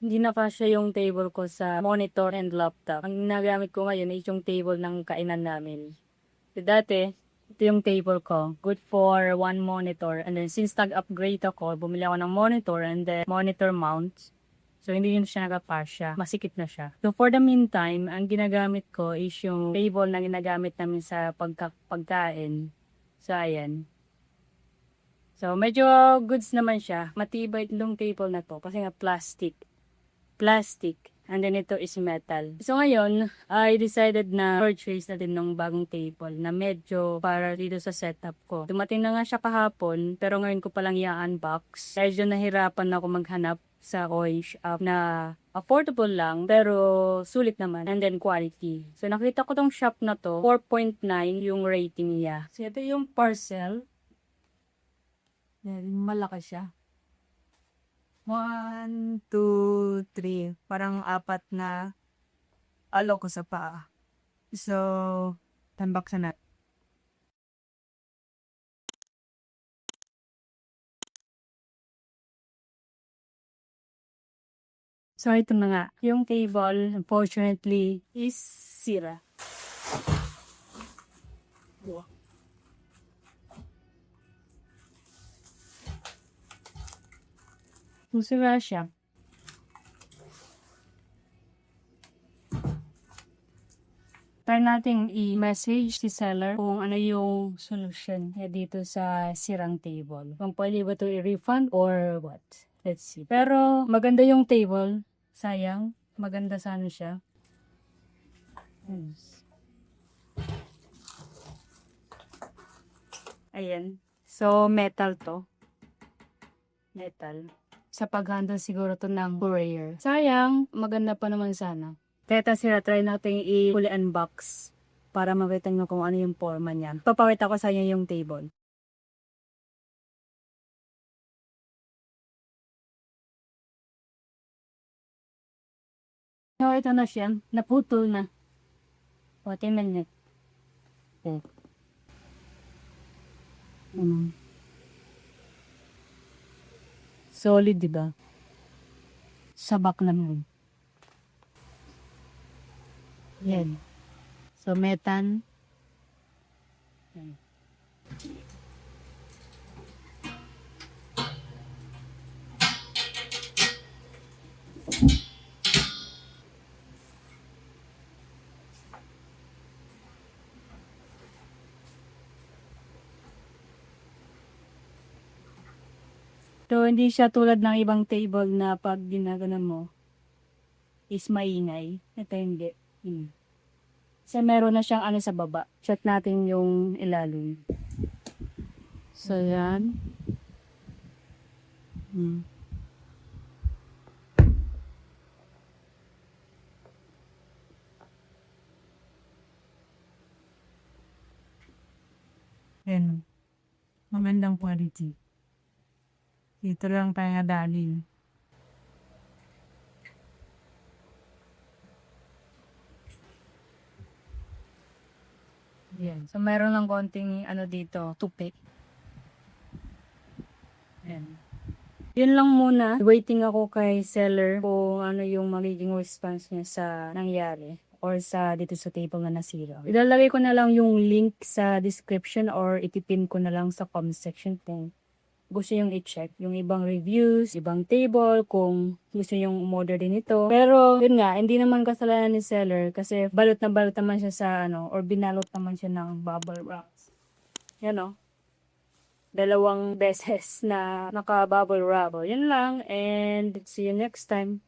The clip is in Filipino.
Hindi na kasya yung table ko sa monitor and laptop. Ang ginagamit ko ngayon is yung table ng kainan namin. So, dati, ito yung table ko. Good for one monitor. And then since nag-upgrade ako, bumili ako ng monitor and then monitor mount. So, hindi yun siya nagapasya. Masikip na siya. So, for the meantime, ang ginagamit ko is yung table na ginagamit namin sa pagkain. So, ayan. So, medyo goods naman siya. Matibay itong table na to kasi nga plastic. And then ito is metal. So ngayon, I decided na purchase na din ng bagong table na medyo para dito sa setup ko. Dumating na nga siya kahapon, pero ngayon ko palang i-unbox. Medyo nahirapan ako maghanap sa coin shop na affordable lang, pero sulit naman. And then quality. So nakita ko tong shop na to, 4.9 yung rating niya. So ito yung parcel. Yan, malaki siya. 1, 2, 3. Parang 4 na alok ko sa paa. So, tambak sa natin. So, ito na nga. Yung table, unfortunately, is sira. Wow. Kung sira siya, try natin i-message si seller kung ano yung solution niya dito sa sirang table. Kung pwede ba ito i-refund or what. Let's see. Pero maganda yung table. Sayang. Maganda sana siya. Yes. Ayan. So, metal to. Metal. Sa pag-handle siguro to ng courier. Sayang. Maganda pa naman sana. Kaya sila, try natin i-fully unbox para makita nyo kung ano yung forma niya. Papakita ko sa inyo yung table. So, ito na siya. Naputol na. O, tingnan nyo. Okay. Solid, diba? Sabak naman. Yan. So, metan. Yan. So, hindi siya tulad ng ibang table na pag ginagano mo is maingay. Ito hindi. Kasi meron na siyang ano sa baba. Check natin yung ilalim. So, yan. Yan. Magandang quality. Dito lang tayo nadali. Yan. So, meron lang konting ano dito, tupik. Yan. Yun lang muna. Waiting ako kay seller kung ano yung magiging response niya sa nangyari or sa dito sa table na nasira. Ilalagay ko na lang yung link sa description or itipin ko na lang sa comment section kung gusto yung i-check yung ibang reviews, ibang table, kung gusto yung umorder din ito. Pero, yun nga, hindi naman kasalanan ni seller kasi balot na balot naman siya sa ano, or binalot naman siya ng bubble wraps. Yan o. 2 beses na naka-bubble wrap. Yun lang, and see you next time.